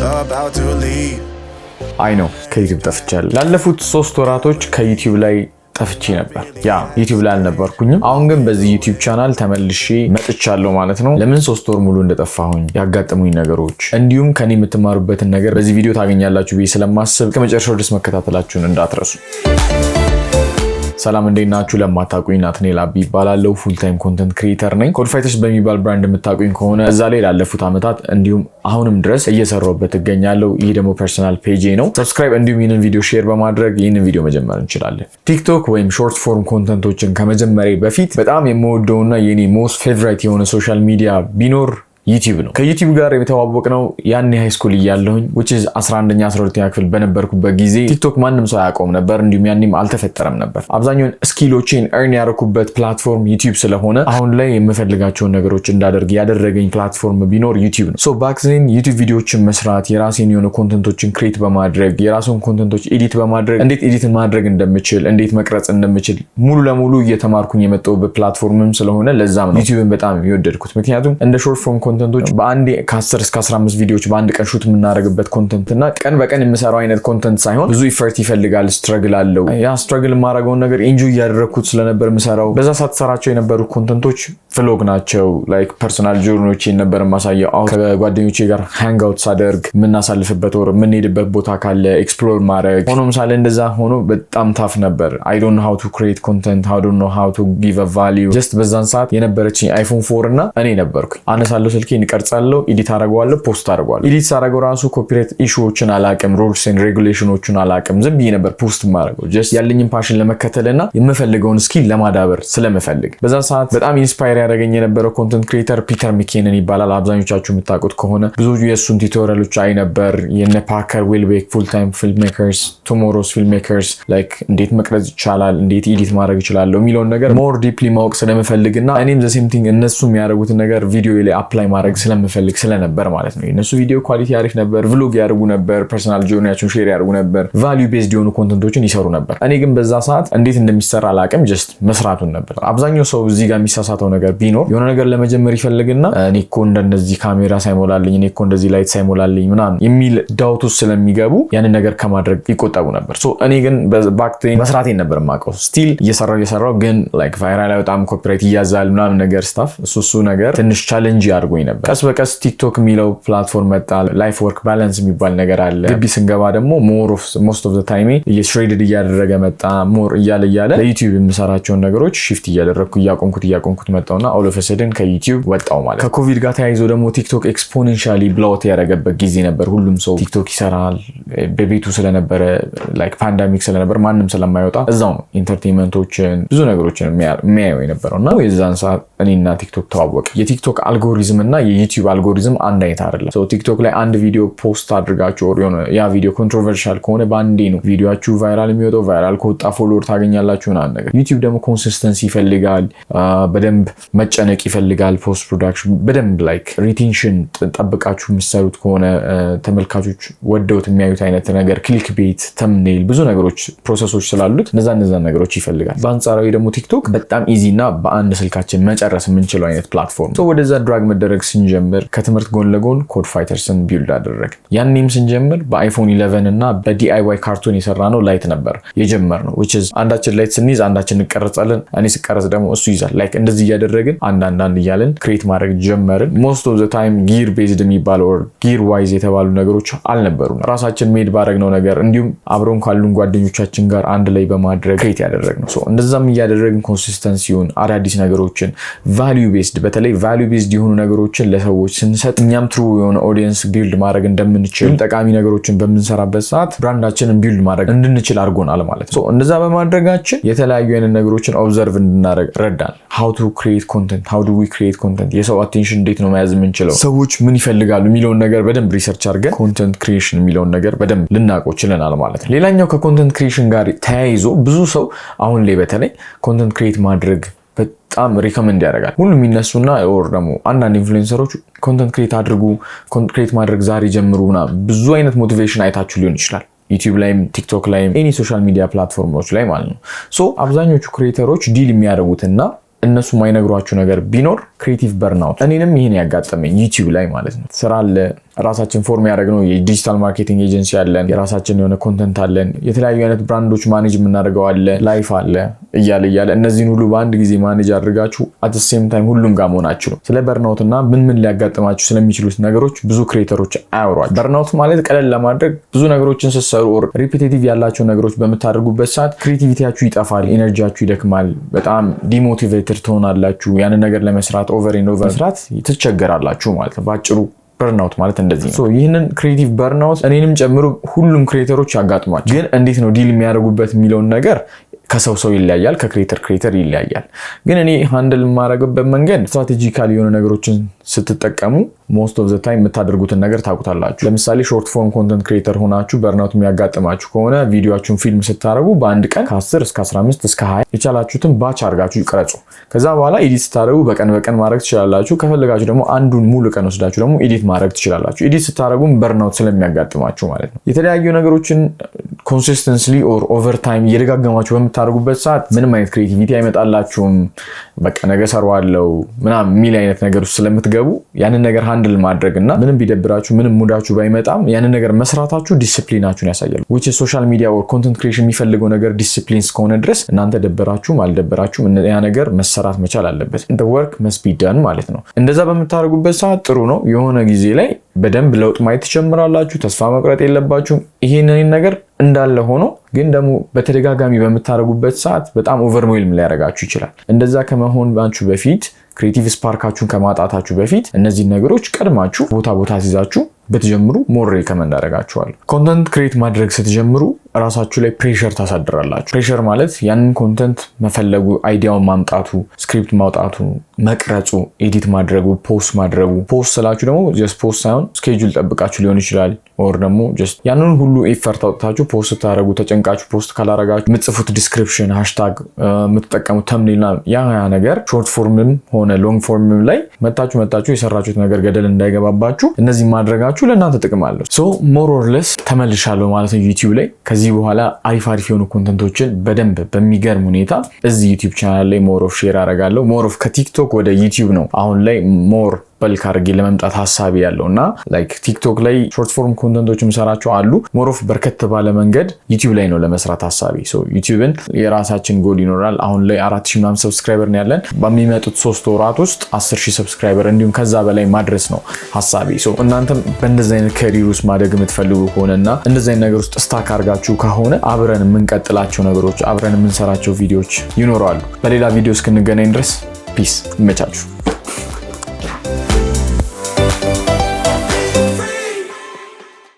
about to leave. አይ ነው ከዩቲዩብ ጠፍቻለሁ። ላለፉት 3 ወራቶች ከዩቲዩብ ላይ ጠፍቼ ነበር። ዩቲዩብ ላይ አልነበርኩኝም። አሁን ግን በዚህ ዩቲዩብ ቻናል ተመልሼ መጥቻለሁ ማለት ነው። ለምን 3 ወር ሙሉ እንደጠፋሁኝ ያጋጠሙኝ ነገሮች እንዲሁም ከኔ የምትማሩበትን ነገር በዚህ ቪዲዮ ታገኛላችሁ ብዬ ስለማስብ ከመጨረሻው ድረስ መከታተላችሁን እንዳትረሱ። ሰላም እንዴት ናችሁ? ለማታውቁኝ ናትናኤል አቢ ይባላለሁ። ፉል ታይም ኮንተንት ክሪኤተር ነኝ። ኮድፋይተርስ በሚባል ብራንድ የምታውቁኝ ከሆነ እዛ ላይ ላለፉት አመታት እንዲሁም አሁንም ድረስ እየሰራሁበት እገኛለሁ። ይሄ ደግሞ ፐርሰናል ፔጄ ነው። ሰብስክራይብ እንዲሁም ይህንን ቪዲዮ ሼር በማድረግ ይህንን ቪዲዮ መጀመር እንችላለን። ቲክቶክ ወይም ሾርት ፎርም ኮንተንቶችን ከመጀመሪያ በፊት በጣም የምወደውና የኔ ሞስት ፌቨራይት የሆነ ሶሻል ሚዲያ ቢኖር ዩቲዩብ ነው። ከዩቲዩብ ጋር የተዋወቅነው ያኔ ሃይ ስኩል እያለሁኝ which is 11ኛ 12ኛ ክፍል በነበርኩበት ጊዜ ቲክቶክ ማንም ሰው አያውቀውም ነበር፣ እንዲሁም ያኔም አልተፈጠረም ነበር። አብዛኛውን ስኪሎችን earn ያደረኩበት ፕላትፎርም ዩቲዩብ ስለሆነ አሁን ላይ የምፈልጋቸውን ነገሮች እንዳደርግ ያደረገኝ ፕላትፎርም ቢኖር ዩቲዩብ ነው። ሶ ባክ ዜን ዩቲዩብ ቪዲዮዎችን መስራት፣ የራሴን የሆነ ኮንተንቶችን ክሬት በማድረግ የራሴን ኮንተንቶች ኤዲት በማድረግ እንዴት ኤዲት ማድረግ እንደምችል እንዴት መቅረጽ እንደምችል ሙሉ ለሙሉ እየተማርኩኝ የመጣሁበት ፕላትፎርምም ስለሆነ ለዛም ነው ዩቲዩብን በጣም የወደድኩት። ምክንያቱም እንደ ሾርት ፎርም ኮንተንቶች በአንዴ ከ10 እስከ 15 ቪዲዮዎች በአንድ ቀን ሹት የምናደርግበት ኮንተንት እና ቀን በቀን የምሰራው አይነት ኮንተንት ሳይሆን ብዙ ኢፈርት ይፈልጋል፣ ስትረግል አለው። ያ ስትረግል የማደርገውን ነገር ኢንጆይ እያደረኩት ስለነበር የምሰራው በዛ ሰዓት ሰራቸው የነበሩ ኮንተንቶች ፍሎግ ናቸው። ላይክ ፐርሰናል ጆርኒዎችን ነበር የማሳየው። ከጓደኞቼ ጋር ሃንግ አውት ሳደርግ የምናሳልፍበት ወር የምንሄድበት ቦታ ካለ ኤክስፕሎር ማድረግ። ሆኖም ሳለ እንደዛ ሆኖ በጣም ታፍ ነበር። አይ ዶንት ኖ ሃው ቱ ክሬት ኮንተንት፣ አይ ዶንት ኖ ሃው ቱ ጊቭ አ ቫልዩ። ጀስት በዛን ሰዓት የነበረችኝ አይፎን 4 እና እኔ ነበርኩኝ። አነሳለሁ ስልኬን ቀርጻለሁ፣ ኤዲት አደርገዋለሁ፣ ፖስት አደርገዋለሁ። ኤዲት ሳደርገው ራሱ ኮፒራይት ኢሹዎችን አላቅም፣ ሩልስ ኤንድ ሬጉሌሽኖችን አላቅም። ዝም ብዬ ነበር ፖስት ማድረገው ጀስት ያለኝን ፓሽን ለመከተልና የምፈልገውን ስኪል ለማዳበር ስለምፈልግ። በዛ ሰዓት በጣም ኢንስፓየር ያደረገኝ የነበረው ኮንተንት ክሪኤተር ፒተር ሚኬነን ይባላል። አብዛኞቻችሁ የምታውቁት ከሆነ ብዙ የሱን ቱቶሪያሎች አይ ነበር። የነ ፓከር ዌልቤክ ፉል ታይም ፊልም ሜከርስ፣ ቱሞሮስ ፊልም ሜከርስ ላይክ እንዴት መቅረጽ ይቻላል፣ እንዴት ኤዲት ማድረግ ይችላል የሚለውን ነገር ሞር ዲፕሊ ማወቅ ስለምፈልግና እኔም ዘ ሴም ቲንግ እነሱ የሚያደርጉትን ነገር ቪዲዮ ላይ አፕላይ ማድረግ ስለምፈልግ ስለነበር ማለት ነው። የነሱ ቪዲዮ ኳሊቲ አሪፍ ነበር፣ ቭሎግ ያደርጉ ነበር፣ ፐርሰናል ጆርኒያቸውን ሼር ያደርጉ ነበር፣ ቫልዩ ቤዝድ የሆኑ ኮንተንቶችን ይሰሩ ነበር። እኔ ግን በዛ ሰዓት እንዴት እንደሚሰራ አላቅም፣ ጀስት መስራቱን ነበር። አብዛኛው ሰው እዚህ ጋር የሚሳሳተው ነገር ቢኖር የሆነ ነገር ለመጀመር ይፈልግና እኔ እኮ እንደዚህ ካሜራ ሳይሞላልኝ፣ እኔ እኮ እንደዚህ ላይት ሳይሞላልኝ ምናምን የሚል ዳውት ውስጥ ስለሚገቡ ያንን ነገር ከማድረግ ይቆጠቡ ነበር። ሶ እኔ ግን ባክቴን መስራቴን ነበር የማውቀው። ስቲል እየሰራው ግን ላይክ ቫይራል አይወጣም፣ ኮፒራይት ይያዛል ምናምን ነገር ስታፍ እሱ ነገር ትንሽ ቻሌንጅ አድርጎኝ ነበር። ቀስ በቀስ ቲክቶክ የሚለው ፕላትፎርም መጣ። ላይፍ ወርክ ባላንስ የሚባል ነገር አለ። ግቢ ስንገባ ደግሞ ሞስት ኦፍ ዘ ታይም እየትሬድድ እያደረገ መጣ። ሞር እያለ ለዩቲዩብ የምሰራቸውን ነገሮች ሽፍት እያደረግኩ እያቆምኩት መጣውና ኦል ኦፍ ሰደን ከዩቲዩብ ወጣው ማለት። ከኮቪድ ጋር ተያይዞ ደግሞ ቲክቶክ ኤክስፖኔንሻሊ ብሎት ያደረገበት ጊዜ ነበር። ሁሉም ሰው ቲክቶክ ይሰራል። በቤቱ ስለነበረ ላይክ ፓንዳሚክ ስለነበር ማንም ስለማይወጣ እዛው ነው ኢንተርቴይንመንቶችን ብዙ ነገሮችን የሚያየው የነበረውና የዛን ሰዓት እኔና ቲክቶክ ተዋወቀ። የቲክቶክ አልጎሪዝም እና የዩቲዩብ አልጎሪዝም አንድ አይነት አይደለም። ሶ ቲክቶክ ላይ አንድ ቪዲዮ ፖስት አድርጋችሁ ኦር ያ ቪዲዮ ኮንትሮቨርሻል ከሆነ ባንዴ ነው ቪዲዮአችሁ ቫይራል የሚወጣው። ቫይራል ከወጣ ፎሎወር ታገኛላችሁ እና ነገር። ዩቲዩብ ደግሞ ኮንሲስተንሲ ይፈልጋል፣ በደንብ መጨነቅ ይፈልጋል፣ ፖስት ፕሮዳክሽን በደንብ ላይክ ሪቴንሽን ጠብቃችሁ የምትሰሩት ከሆነ ተመልካቾች ወደውት የሚያዩት አይነት ነገር፣ ክሊክ ቤት፣ ተምኔል ብዙ ነገሮች ፕሮሰሶች ስላሉት እነዛ ነገሮች ይፈልጋል። በአንጻራዊ ደግሞ ቲክቶክ በጣም ኢዚ እና በአንድ ስልካችን መጨረስ የምንችለው አይነት ፕላትፎርም። ሶ ወደዛ ድራግ መደረግ ስንጀምር ከትምህርት ጎን ለጎን ኮድፋይተርስን ቢልድ አደረግን። ያኔም ስንጀምር በአይፎን 11 እና በዲአይዋይ ካርቶን የሰራነው ላይት ነበር የጀመርነው which is አንዳችን ላይት ስንይዝ አንዳችን እንቀርጻለን፣ እኔ ስቀረጽ ደግሞ እሱ ይዛል። ላይክ እንደዚህ እያደረግን አንዳንድ እያለን ክሬት ማድረግ ጀመርን። ሞስት ኦፍ ዘ ታይም ጊር ቤዝድ የሚባል ኦር ጊር ዋይዝ የተባሉ ነገሮች አልነበሩም። ራሳችን ሜድ ባደረግነው ነገር እንዲሁም አብረን ካሉን ጓደኞቻችን ጋር አንድ ላይ በማድረግ ክሬት ያደረግነው። ሶ እንደዛም እያደረግን ኮንሲስተንሲውን አዳዲስ ነገሮችን ቫልዩ ቤዝድ በተለይ ቫልዩ ቤዝድ የሆኑ ነገሮችን ለሰዎች ስንሰጥ እኛም ትሩ የሆነ ኦዲየንስ ቢልድ ማድረግ እንደምንችል ጠቃሚ ነገሮችን በምንሰራበት ሰዓት ብራንዳችንን ቢልድ ማድረግ እንድንችል አድርጎናል ማለት ነው። እንደዛ በማድረጋችን የተለያዩ አይነት ነገሮችን ኦብዘርቭ እንድናደርግ ረዳን። how to create content, how do we create content፣ የሰው አቴንሽን እንዴት ነው መያዝ የምንችለው፣ ሰዎች ምን ይፈልጋሉ የሚለውን ነገር በደንብ ሪሰርች አድርገን ኮንተንት ክሪኤሽን የሚለውን ነገር በደንብ ልናውቀው ችለናል ማለት ነው። ሌላኛው ከኮንተንት ክሪኤሽን ጋር ተያይዞ ብዙ ሰው አሁን ላይ በተለይ ኮንተንት ክሪኤት ማድረግ በጣም ሪከመንድ ያደርጋል። ሁሉም የሚነሱና ኦር ደግሞ አንዳንድ ኢንፍሉዌንሰሮች ኮንተንት ክሬት አድርጉ፣ ኮንተንት ክሬት ማድረግ ዛሬ ጀምሩና ብዙ አይነት ሞቲቬሽን አይታችሁ ሊሆን ይችላል። ዩቲዩብ ላይም ቲክቶክ ላይም ኤኒ ሶሻል ሚዲያ ፕላትፎርሞች ላይ ማለት ነው። ሶ አብዛኞቹ ክሬተሮች ዲል የሚያደርጉትና እነሱ ማይነግሯችሁ ነገር ቢኖር ክሬቲቭ በርናውት። እኔንም ይሄን ያጋጠመኝ ዩቲዩብ ላይ ማለት ነው። ስራ አለ፣ ራሳችን ፎርም ያደረግነው የዲጂታል ማርኬቲንግ ኤጀንሲ አለን፣ የራሳችን የሆነ ኮንተንት አለን፣ የተለያዩ አይነት ብራንዶች ማኔጅ የምናደርገው አለ፣ ላይፍ አለ እያለ እነዚህን ሁሉ በአንድ ጊዜ ማኔጅ አድርጋችሁ አት ሴም ታይም ሁሉም ጋር መሆናችሁ ነው። ስለ በርናውት እና ምን ሊያጋጥማችሁ ስለሚችሉት ነገሮች ብዙ ክሬተሮች አያወሯል። በርናውት ማለት ቀለል ለማድረግ ብዙ ነገሮችን ስትሰሩ ኦር ሪፒቴቲቭ ያላቸው ነገሮች በምታደርጉበት ሰዓት ክሬቲቪቲያችሁ ይጠፋል፣ ኤነርጂያችሁ ይደክማል፣ በጣም ዲሞቲቬትድ ትሆናላችሁ። ያንን ነገር ለመስራት ኦቨር ኤንድ ኦቨር መስራት ትቸገራላችሁ ማለት ነው። ባጭሩ በርናውት ማለት እንደዚህ ነው። ይህንን ክሬቲቭ በርናውት እኔንም ጨምሮ ሁሉም ክሬተሮች ያጋጥሟቸው። ግን እንዴት ነው ዲል የሚያደርጉበት የሚለውን ነገር ከሰው ይለያያል፣ ከክሬተር ይለያያል። ግን እኔ ሃንድል የማደርግበት መንገድ ስትራቴጂካሊ የሆነ ነገሮችን ስትጠቀሙ ሞስት ኦፍ ዘ ታይም የምታደርጉትን ነገር ታውቁታላችሁ። ለምሳሌ ሾርት ፎርም ኮንተንት ክሬተር ሆናችሁ በርናውት የሚያጋጥማችሁ ከሆነ ቪዲዮአችሁን ፊልም ስታደርጉ በአንድ ቀን ከ10 እስከ 15 እስከ 20 የቻላችሁትን ባች አድርጋችሁ ይቅረጹ። ከዛ በኋላ ኤዲት ስታደርጉ በቀን ማድረግ ትችላላችሁ። ከፈለጋችሁ ደግሞ አንዱን ሙሉ ቀን ወስዳችሁ ደግሞ ኤዲት ማድረግ ትችላላችሁ። ኤዲት ስታደርጉም በርናውት ስለሚያጋጥማችሁ ማለት ነው። የተለያዩ ነገሮችን ኮንሲስተንስሊ ኦር ኦቨር ታይም እየደጋገማችሁ በምታደርጉበት ሰዓት ምንም አይነት ክሬቲቪቲ አይመጣላችሁም። በቃ ነገ ሰራዋለሁ ምናምን የሚል አይነት ነገር ውስጥ ስለምትገቡ ያንን ነገር ሃንድል ማድረግና ምንም ቢደብራችሁ ምንም ሙዳችሁ ባይመጣም ያንን ነገር መስራታችሁ ዲሲፕሊናችሁን ያሳያል። which is ሶሻል ሚዲያ ኦር ኮንተንት ክሪኤሽን የሚፈልገው ነገር ዲሲፕሊን እስከሆነ ድረስ እናንተ ደበራችሁም አልደበራችሁም ያ ነገር መሰራት መቻል አለበት። the work must be done ማለት ነው። እንደዛ በምታደርጉበት ሰዓት ጥሩ ነው። የሆነ ጊዜ ላይ በደንብ ለውጥ ማየት ትጀምራላችሁ። ተስፋ መቁረጥ የለባችሁም። ይሄንን ነገር እንዳለ ሆኖ ግን ደግሞ በተደጋጋሚ በምታደርጉበት ሰዓት በጣም ኦቨርዌልም ሊያደርጋችሁ ይችላል። እንደዛ ከመሆናችሁ በፊት ክሬቲቭ ስፓርካችሁን ከማጣታችሁ በፊት እነዚህ ነገሮች ቀድማችሁ ቦታ ሲይዛችሁ በተጀምሩ ሞር ሪከመንድ አደርጋችኋለሁ። ኮንተንት ክሬት ማድረግ ስትጀምሩ ራሳችሁ ላይ ፕሬሸር ታሳድራላችሁ። ፕሬሸር ማለት ያንን ኮንተንት መፈለጉ፣ አይዲያውን ማምጣቱ፣ ስክሪፕት ማውጣቱ፣ መቅረጹ፣ ኤዲት ማድረጉ፣ ፖስት ማድረጉ። ፖስት ስላችሁ ደግሞ ጀስት ፖስት ሳይሆን ስኬጁል ጠብቃችሁ ሊሆን ይችላል። ኦር ደግሞ ጀስት ያንን ሁሉ ኤፈርት አውጥታችሁ ፖስት ስታደርጉ ተጨንቃችሁ ፖስት ካላረጋችሁ የምትጽፉት ዲስክሪፕሽን፣ ሃሽታግ፣ የምትጠቀሙት ተምኔልና ያ ነገር ሾርት ፎርምም ሆነ ሎንግ ፎርምም ላይ መታችሁ የሰራችሁት ነገር ገደል እንዳይገባባችሁ እነዚህ ማድረጋችሁ ለእናንተ ጥቅም አለው። ሶ ሞር ኦር ለስ ተመልሻለሁ ማለት ነው ዩቲዩብ ላይ። ከዚህ በኋላ አሪፍ የሆኑ ኮንተንቶችን በደንብ በሚገርም ሁኔታ እዚህ ዩቲዩብ ቻናል ላይ ሞር ኦፍ ሼር አደርጋለሁ። ሞር ኦፍ ከቲክቶክ ወደ ዩቲዩብ ነው አሁን ላይ ሞር በልክ አድርጌ ለመምጣት ሀሳቢ ያለው እና ላይክ ቲክቶክ ላይ ሾርት ፎርም ኮንተንቶች የምሰራቸው አሉ። ሞር ኦፍ በርከት ባለ መንገድ ዩቲዩብ ላይ ነው ለመስራት ሀሳቢ። ሶ ዩቲዩብን የራሳችን ጎል ይኖራል። አሁን ላይ 4000 ምናምን ሰብስክራይበር ነው ያለን። በሚመጡት 3 ወራት ውስጥ 10000 ሰብስክራይበር እንዲሁም ከዛ በላይ ማድረስ ነው ሀሳቢ። ሶ እናንተም በእንደዚህ አይነት ከሪር ውስጥ ማደግ የምትፈልጉ ከሆነና እንደዚህ አይነት ነገር ውስጥ ስታክ አድርጋችሁ ከሆነ አብረን የምንቀጥላቸው ነገሮች፣ አብረን የምንሰራቸው ቪዲዮዎች ይኖራሉ። በሌላ ቪዲዮ እስክንገናኝ ድረስ ፒስ፣ ይመቻችሁ።